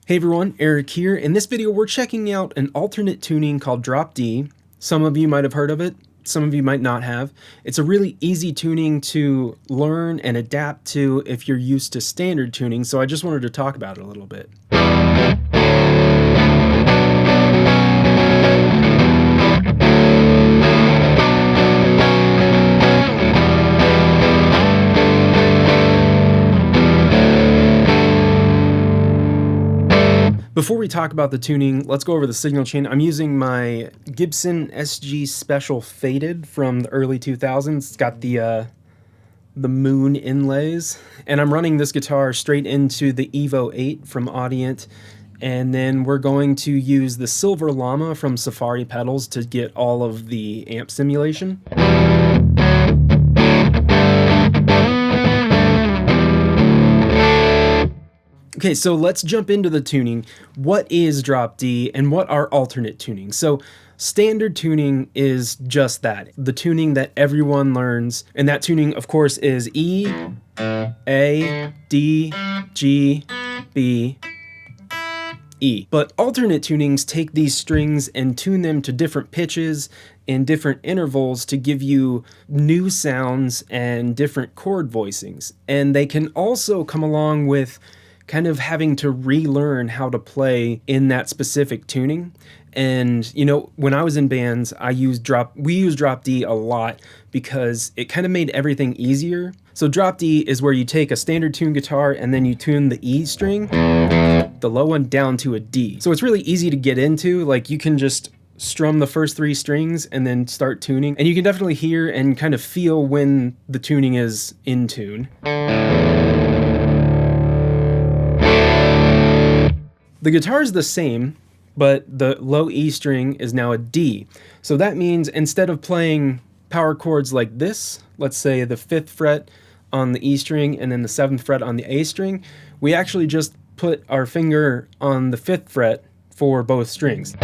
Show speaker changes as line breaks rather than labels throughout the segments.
Hey everyone, Eric here. In this video, we're checking out an alternate tuning called Drop D. Some of you might have heard of it, some of you might not have. It's a really easy tuning to learn and adapt to if you're used to standard tuning, so I just wanted to talk about it a little bit. Before we talk about the tuning, let's go over the signal chain. I'm using my Gibson SG Special Faded from the early 2000s. It's got the moon inlays, and I'm running this guitar straight into the Evo 8 from Audient, and then we're going to use the Silver Llama from Safari Pedals to get all of the amp simulation. Okay, so let's jump into the tuning. What is Drop D and what are alternate tunings? So standard tuning is just that, the tuning that everyone learns, and that tuning of course is E, A, D, G, B, E. But alternate tunings take these strings and tune them to different pitches and different intervals to give you new sounds and different chord voicings. And they can also come along with kind of having to relearn how to play in that specific tuning. And you know, when I was in bands, we used Drop D a lot because it kind of made everything easier. So Drop D is where you take a standard tune guitar and then you tune the E string, the low one, down to a D. So it's really easy to get into. Like, you can just strum the first three strings and then start tuning, and you can definitely hear and kind of feel when the tuning is in tune. The guitar is the same, but the low E string is now a D. So that means instead of playing power chords like this, let's say the 5th fret on the E string and then the 7th fret on the A string, we actually just put our finger on the 5th fret for both strings.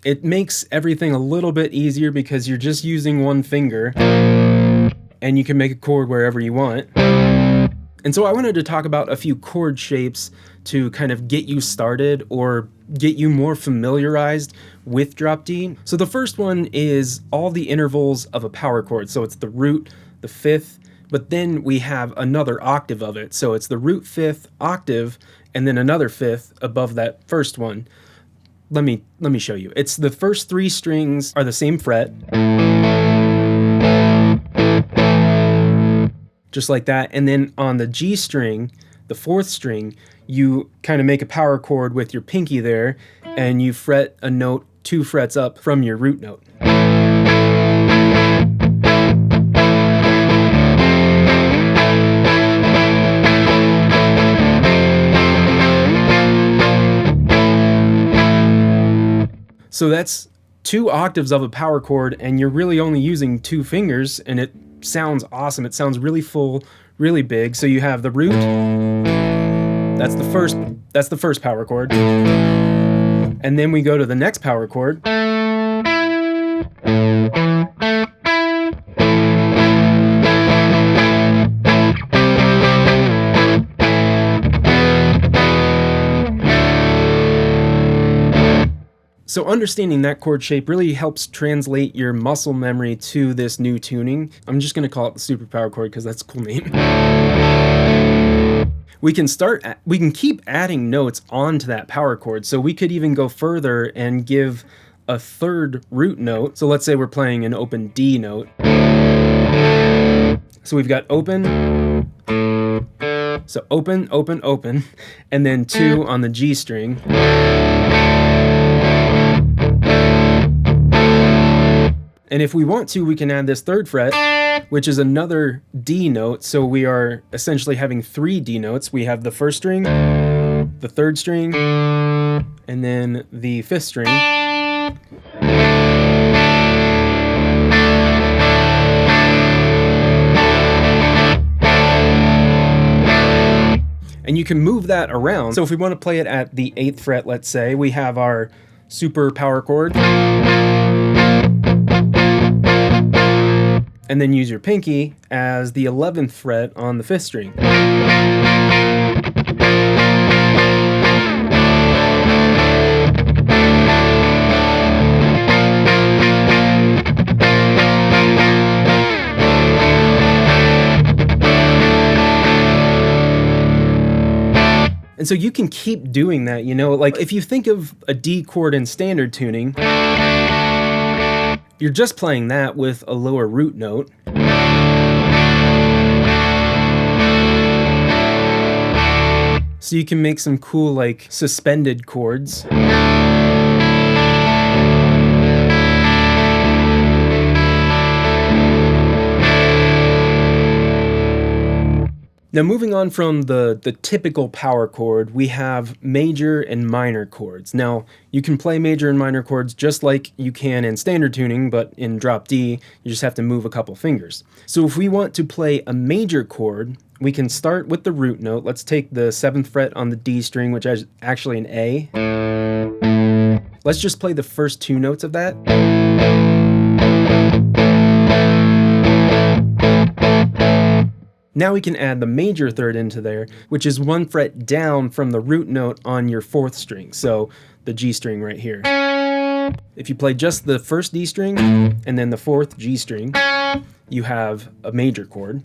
It makes everything a little bit easier because you're just using one finger and you can make a chord wherever you want. And so I wanted to talk about a few chord shapes to kind of get you started or get you more familiarized with Drop D. So the first one is all the intervals of a power chord. So it's the root, the 5th, but then we have another octave of it. So it's the root 5th octave and then another 5th above that first one. Let me show you. It's the first three strings are the same fret, just like that. And then on the G string, the 4th string, you kind of make a power chord with your pinky there, and you fret a note 2 frets up from your root note. So that's 2 octaves of a power chord, and you're really only using 2 fingers, and it sounds awesome. It sounds really full, really big. So you have the root, that's the first power chord. And then we go to the next power chord. So understanding that chord shape really helps translate your muscle memory to this new tuning. I'm just going to call it the super power chord because that's a cool name. We can keep adding notes onto that power chord. So we could even go further and give a 3rd root note. So let's say we're playing an open D note. So we've got open, so open, open, open, and then 2 on the G string. And if we want to, we can add this 3rd fret, which is another D note. So we are essentially having 3 D notes. We have the 1st string, the 3rd string, and then the 5th string. And you can move that around. So if we want to play it at the 8th fret, let's say, we have our super power chord. and then use your pinky as the 11th fret on the 5th string. And so you can keep doing that, you know, like if you think of a D chord in standard tuning, you're just playing that with a lower root note. So you can make some cool, like, suspended chords. Now moving on from the typical power chord, we have major and minor chords. Now you can play major and minor chords just like you can in standard tuning, but in drop D, you just have to move a couple fingers. So if we want to play a major chord, we can start with the root note. Let's take the 7th fret on the D string, which is actually an A. Let's just play the first 2 notes of that. Now we can add the major third into there, which is 1 fret down from the root note on your 4th string, so the G string right here. If you play just the first D string and then the 4th G string, you have a major chord.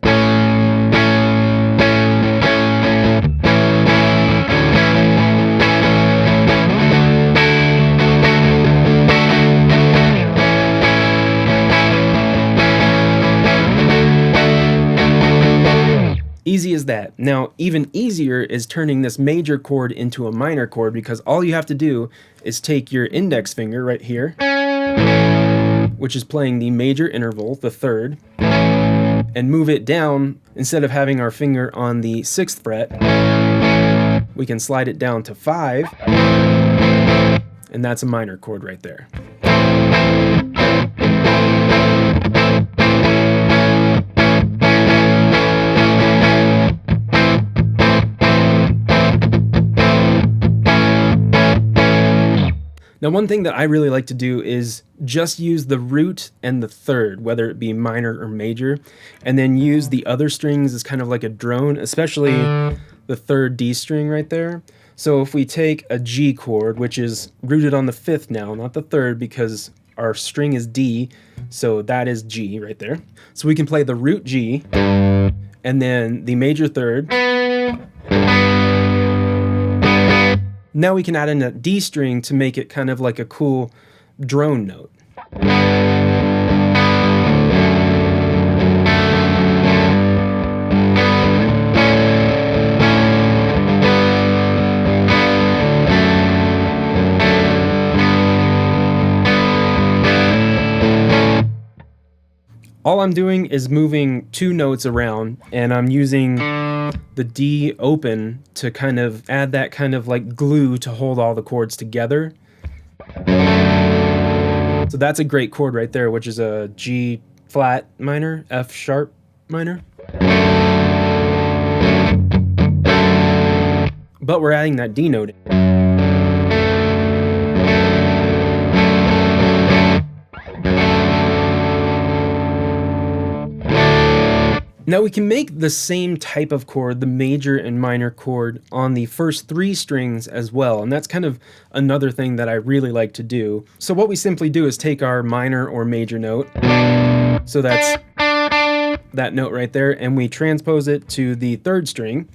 Easy as that. Now, even easier is turning this major chord into a minor chord, because all you have to do is take your index finger right here, which is playing the major interval, the 3rd, and move it down. Instead of having our finger on the 6th fret, we can slide it down to 5, and that's a minor chord right there. Now, one thing that I really like to do is just use the root and the 3rd, whether it be minor or major, and then use the other strings as kind of like a drone, especially the 3rd D string right there. So if we take a G chord, which is rooted on the 5th now, not the 3rd, because our string is D, so that is G right there. So we can play the root G, and then the major 3rd. Now we can add in a D string to make it kind of like a cool drone note. All I'm doing is moving 2 notes around, and I'm using the D open to kind of add that kind of like glue to hold all the chords together. So that's a great chord right there, which is a G flat minor, F sharp minor. But we're adding that D note. Now we can make the same type of chord, the major and minor chord, on the first 3 strings as well, and that's kind of another thing that I really like to do. So what we simply do is take our minor or major note, so that's that note right there, and we transpose it to the 3rd string,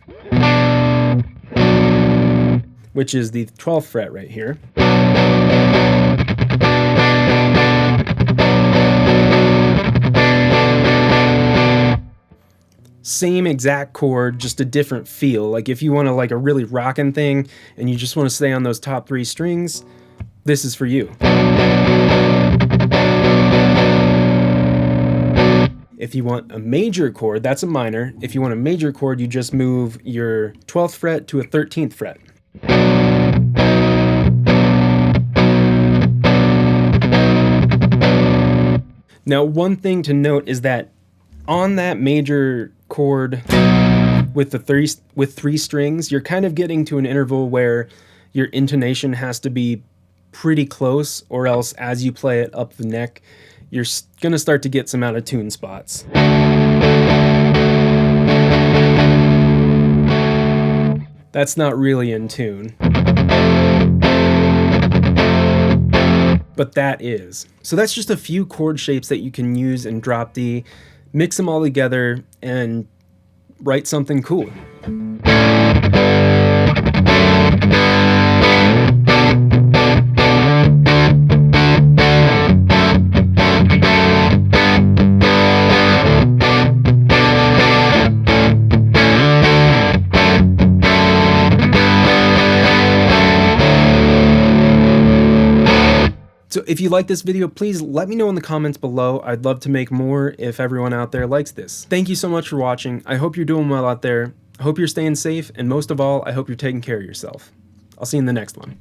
which is the 12th fret right here. Same exact chord, just a different feel. Like if you want to like a really rockin' thing and you just want to stay on those top 3 strings, this is for you. If you want a major chord, that's a minor. If you want a major chord, you just move your 12th fret to a 13th fret. Now, one thing to note is that on that major chord with 3 strings, you're kind of getting to an interval where your intonation has to be pretty close, or else as you play it up the neck, you're gonna start to get some out of tune spots. That's not really in tune. But that is. So that's just a few chord shapes that you can use in drop D, mix them all together, and write something cool. So if you like this video, please let me know in the comments below. I'd love to make more if everyone out there likes this. Thank you so much for watching. I hope you're doing well out there. I hope you're staying safe, and most of all, I hope you're taking care of yourself. I'll see you in the next one.